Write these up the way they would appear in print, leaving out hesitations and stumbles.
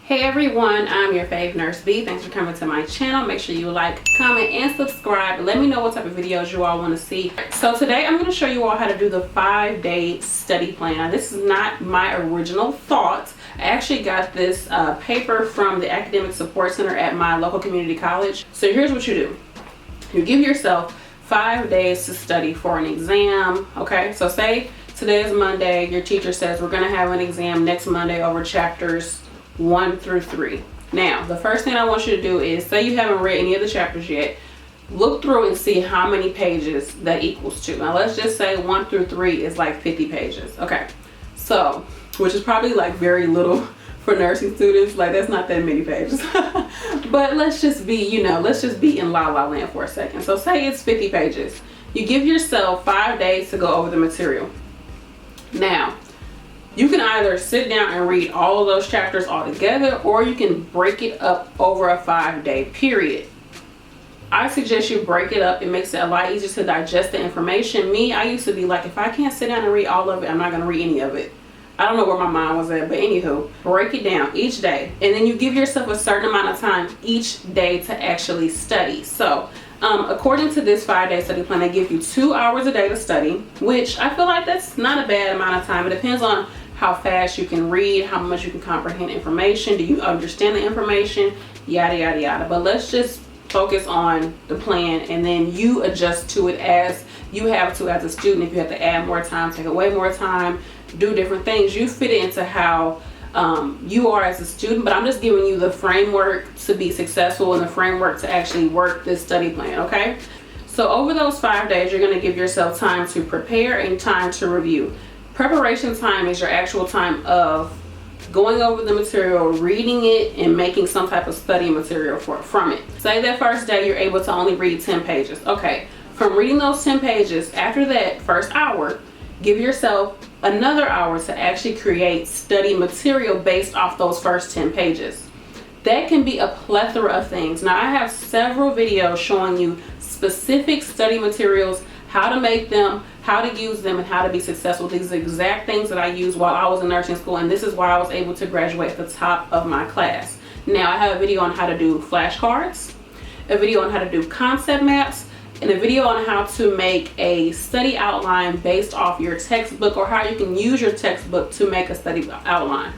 Hey everyone, I'm your fave nurse B. Thanks for coming to my channel. Make sure you like, comment, and subscribe. Let me know what type of videos you all want to see. So today I'm going to show you all how to do the 5-day study plan. Now, this is not my original thought. I actually got this paper from the Academic Support Center at my local community college. So here's what you do. You give yourself 5 days to study for an exam. Okay, so say today is Monday. Your teacher says we're going to have an exam next Monday over chapters 1 through 3. Now, the first thing I want you to do is, say you haven't read any of the chapters yet, look through and see how many pages that equals to. Now, let's just say 1 through 3 is like 50 pages. Okay, so, which is probably like very little for nursing students. Like, that's not that many pages. But let's just be, let's just be in la la land for a second. So say it's 50 pages. You give yourself 5 days to go over the material. Now, you can either sit down and read all of those chapters all together, or you can break it up over a 5-day period. I suggest you break it up. It makes it a lot easier to digest the information. Me, I used to be like, if I can't sit down and read all of it, I'm not going to read any of it. I don't know where my mind was at, but anywho, break it down each day. And then you give yourself a certain amount of time each day to actually study. So, according to this 5-day study plan, they give you 2 hours a day to study, which I feel like that's not a bad amount of time. It depends on how fast you can read, how much you can comprehend information, do you understand the information, yada yada yada. But let's just focus on the plan, and then you adjust to it as you have to as a student. If you have to add more time, take away more time, do different things, you fit it into how you are as a student. But I'm just giving you the framework to be successful and the framework to actually work this study plan. Okay, so over those 5 days, you're going to give yourself time to prepare and time to review. Preparation time is your actual time of going over the material, reading it, and making some type of study material from it. Say that first day you're able to only read 10 pages. Okay, from reading those 10 pages, after that first hour, give yourself another hour to actually create study material based off those first 10 pages. That can be a plethora of things. Now, I have several videos showing you specific study materials, how to make them, how to use them, and how to be successful. These are exact things that I used while I was in nursing school, and this is why I was able to graduate at the top of my class. Now, I have a video on how to do flashcards, a video on how to do concept maps, and a video on how to make a study outline based off your textbook, or how you can use your textbook to make a study outline.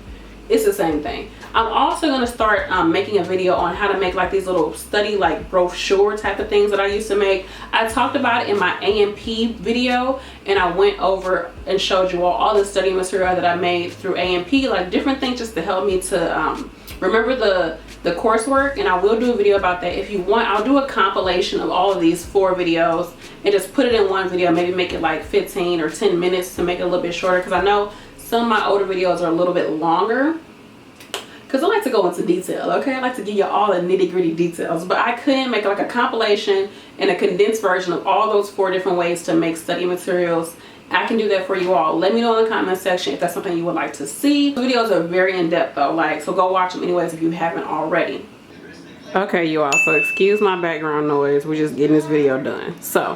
It's the same thing. I'm also going to start making a video on how to make like these little study like brochure type of things that I used to make. I talked about it in my AMP video, and I went over and showed you all the study material that I made through AMP, like different things just to help me to remember the coursework. And I will do a video about that. If you want, I'll do a compilation of all of these 4 videos and just put it in one video, maybe make it like 15 or 10 minutes to make it a little bit shorter, because I know some of my older videos are a little bit longer, because I like to go into detail. Okay, I like to give you all the nitty-gritty details, but I couldn't make like a compilation and a condensed version of all those 4 different ways to make study materials. I can do that for you all. Let me know in the comment section if that's something you would like to see. The videos are very in-depth though, so go watch them anyways if you haven't already. Okay, you all, so excuse my background noise. We're just getting this video done. So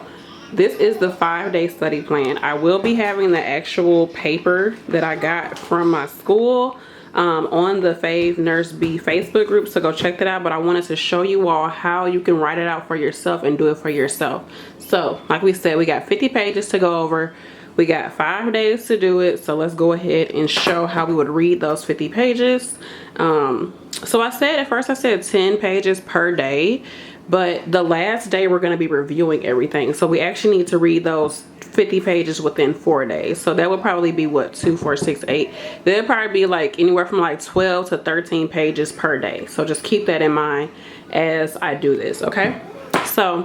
this is the 5-day study plan. I will be having the actual paper that I got from my school on the YourFavNurseB Facebook group, so go check that out. But I wanted to show you all how you can write it out for yourself and do it for yourself. So like we said, we got 50 pages to go over. We got 5 days to do it, so let's go ahead and show how we would read those 50 pages. So I said at first, I said 10 pages per day, but the last day we're going to be reviewing everything, so we actually need to read those 50 pages within 4 days. So that would probably be what, 2, 4, 6, 8. There'd probably be like anywhere from like 12 to 13 pages per day. So just keep that in mind as I do this. Okay, so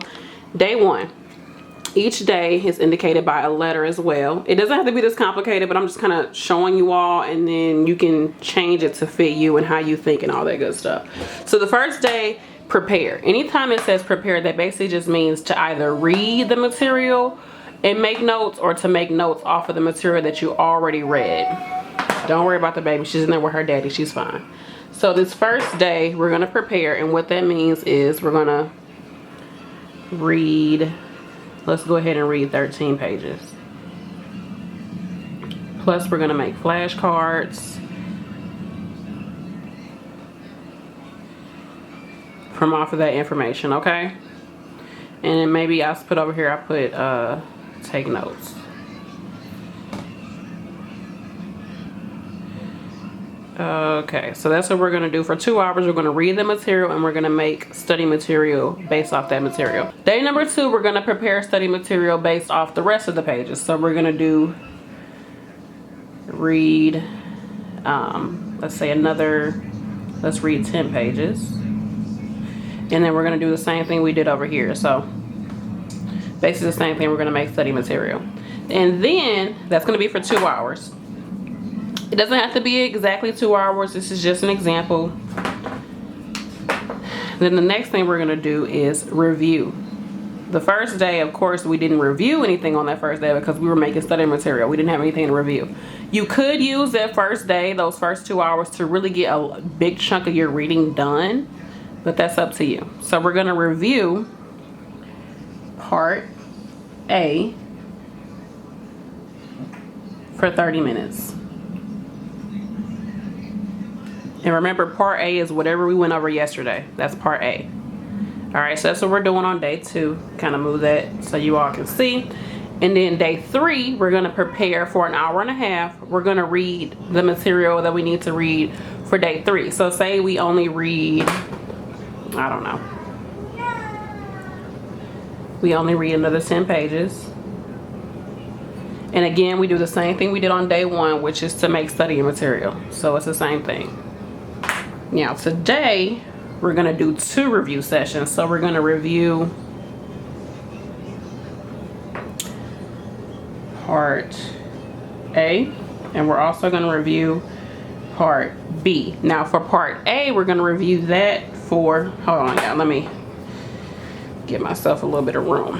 day 1, each day is indicated by a letter as well. It doesn't have to be this complicated, but I'm just kind of showing you all, and then you can change it to fit you and how you think and all that good stuff. So the first day, prepare. Anytime it says prepare, that basically just means to either read the material and make notes, or to make notes off of the material that you already read. Don't worry about the baby. She's in there with her daddy. She's fine. So this first day, we're going to prepare, and what that means is we're going to read. Let's go ahead and read 13 pages. Plus, we're going to make flashcards. from off of that information, okay? And then maybe I'll put over here, I put take notes. Okay, so that's what we're going to do for 2 hours. We're going to read the material and we're going to make study material based off that material. Day number 2, we're going to prepare study material based off the rest of the pages. So we're going to do read, let's say let's read 10 pages. And then we're going to do the same thing we did over here. So basically the same thing, we're going to make study material. And then that's going to be for 2 hours. It doesn't have to be exactly 2 hours. This is just an example. Then the next thing we're going to do is review. The first day, of course, we didn't review anything on that first day because we were making study material. We didn't have anything to review. You could use that first day, those first 2 hours, to really get a big chunk of your reading done, but that's up to you. So we're going to review part A for 30 minutes. And remember, part A is whatever we went over yesterday. That's part A. All right, so that's what we're doing on day 2. Kind of move that so you all can see. And then day 3, we're going to prepare for an hour and a half. We're going to read the material that we need to read for day 3. So say we only read, I don't know, we only read another 10 pages. And again, we do the same thing we did on day 1, which is to make study material. So it's the same thing. Now today, we're going to do 2 review sessions. So we're going to review part A, and we're also going to review part B. Now for part A, we're going to review that for, hold on, y'all, let me give myself a little bit of room.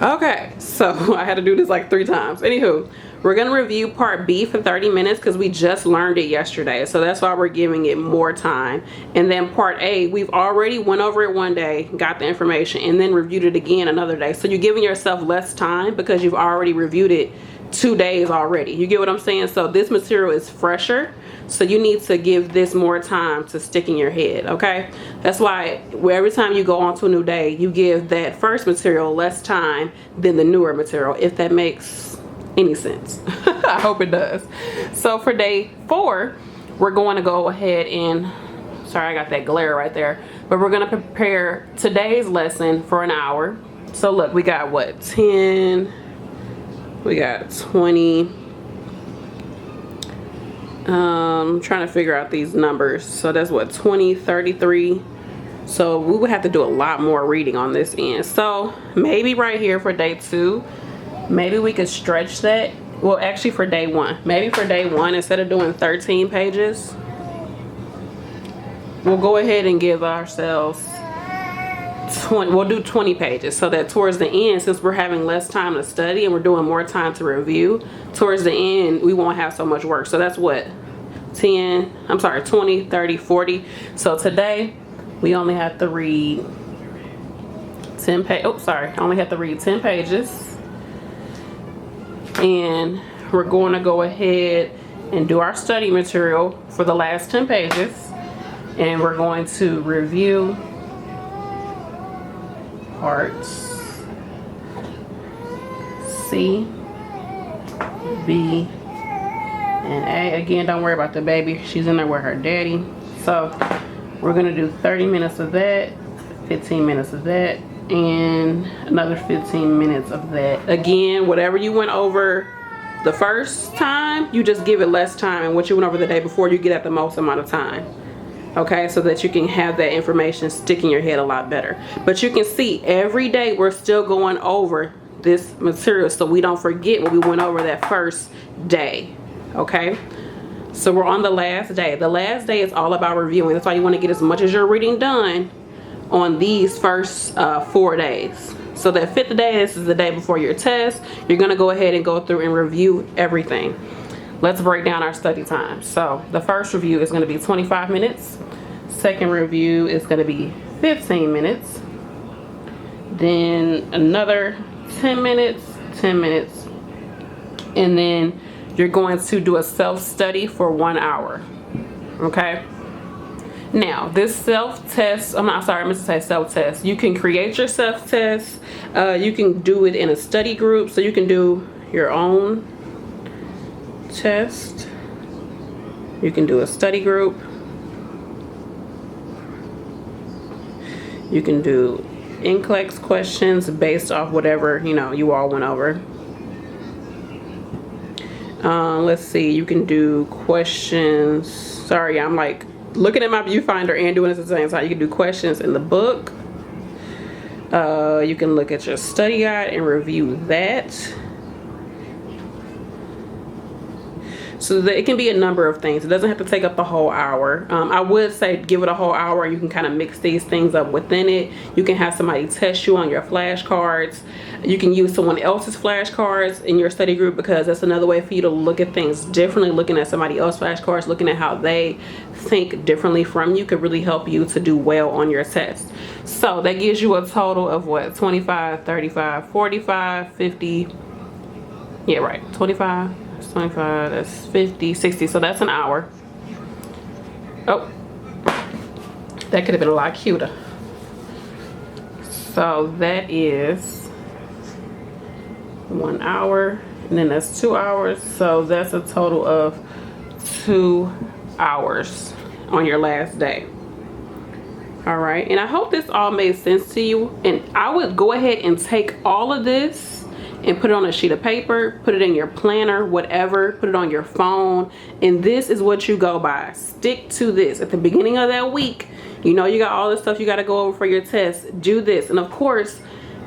Okay, so I had to do this like 3 times. Anywho, we're going to review part B for 30 minutes because we just learned it yesterday. So that's why we're giving it more time. And then part A, we've already went over it one day, got the information, and then reviewed it again another day. So you're giving yourself less time because you've already reviewed it 2 days already. You get what I'm saying? So this material is fresher. So you need to give this more time to stick in your head, okay? That's why every time you go on to a new day, you give that first material less time than the newer material, if that makes any sense. I hope it does. So for day 4, we're going to go ahead and, sorry, I got that glare right there, but we're going to prepare today's lesson for an hour. So look, we got what, 10, we got 20. I'm trying to figure out these numbers. So that's what, 20, 33. So we would have to do a lot more reading on this end. So maybe right here for day 2, maybe we could stretch that. Well, actually for day 1, maybe for day 1, instead of doing 13 pages, we'll go ahead and give ourselves 20, we'll do 20 pages, so that towards the end, since we're having less time to study and we're doing more time to review, towards the end we won't have so much work. So that's what, 20, 30, 40. So today we only have to read 10 pages. Oh, sorry, I only have to read 10 pages. And we're going to go ahead and do our study material for the last 10 pages. And we're going to review parts C, B, and A. Again, don't worry about the baby. She's in there with her daddy. So we're going to do 30 minutes of that, 15 minutes of that, and another 15 minutes of that. Again, whatever you went over the first time, you just give it less time, and what you went over the day before, you get at the most amount of time. Okay, so that you can have that information stick in your head a lot better. But you can see every day we're still going over this material so we don't forget what we went over that first day. Okay, so we're on the last day. The last day is all about reviewing. That's why you want to get as much as you're reading done on these first 4 days. So that 5th day, this is the day before your test, you're going to go ahead and go through and review everything. Let's break down our study time. So the first review is going to be 25 minutes. Second review is going to be 15 minutes. Then another 10 minutes, 10 minutes. And then you're going to do a self-study for 1 hour. Okay? Now, this self-test, I'm not sorry, I meant to say self-test. You can create your self-test. You can do it in a study group, so you can do your own test. You can do a study group. You can do NCLEX questions based off whatever, you know, you all went over. Let's see, you can do questions. Sorry, I'm like looking at my viewfinder and doing this at the same time. You can do questions in the book. You can look at your study guide and review that. So that it can be a number of things. It doesn't have to take up the whole hour. I would say give it a whole hour. You can kind of mix these things up within it. You can have somebody test you on your flashcards. You can use someone else's flashcards in your study group, because that's another way for you to look at things differently. Looking at somebody else's flashcards, looking at how they think differently from you could really help you to do well on your test. So that gives you a total of what? 25, 35, 45, 50. Yeah, right. 25. 25, that's 50, 60, so that's an hour. Oh, that could have been a lot cuter. So that is 1 hour, and then that's 2 hours, so that's a total of 2 hours on your last day. All right, and I hope this all made sense to you, and I would go ahead and take all of this and put it on a sheet of paper, put it in your planner, whatever, put it on your phone, and this is what you go by. Stick to this. At the beginning of that week, you know you got all this stuff you got to go over for your test. Do this. And of course,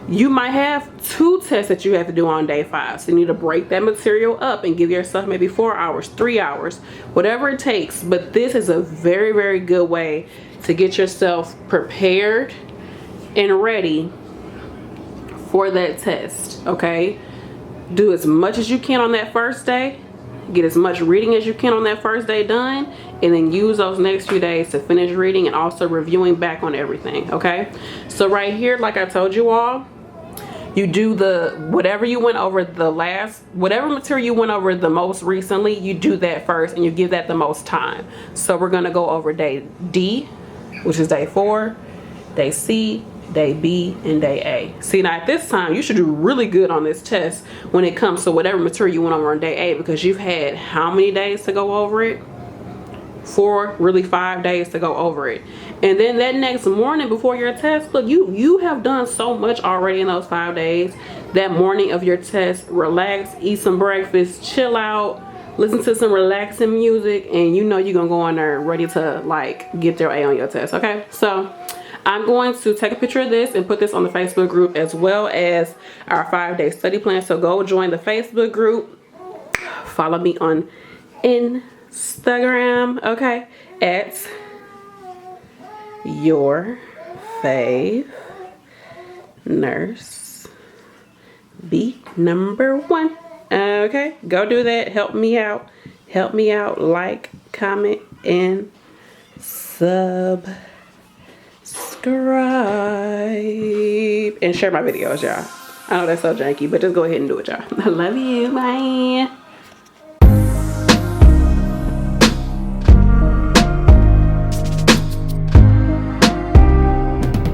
you might have 2 tests that you have to do on day 5. So you need to break that material up and give yourself maybe 4 hours, 3 hours, whatever it takes. But this is a very, very good way to get yourself prepared and ready for that test. Okay, do as much as you can on that first day, get as much reading as you can on that first day done, and then use those next few days to finish reading and also reviewing back on everything. Okay, so right here, like I told you all, you do the whatever you went over whatever material you went over the most recently, you do that first and you give that the most time. So we're going to go over day D, which is day 4, day C, day B, and day A. See, now at this time you should do really good on this test when it comes to whatever material you went over on day A, because you've had how many days to go over it? 4, really 5 days to go over it. And then that next morning before your test, look, you have done so much already in those 5 days. That morning of your test, relax, eat some breakfast, chill out, listen to some relaxing music, and you know you're gonna go in there ready to like get your A on your test. Okay, so I'm going to take a picture of this and put this on the Facebook group, as well as our 5-day study plan. So go join the Facebook group. Follow me on Instagram, okay, at YourFavNurseB #1. Okay, go do that. Help me out. Help me out. Like, comment, and subscribe, and share my videos, y'all. I know that's so janky, but just go ahead and do it, y'all. I love you. Bye.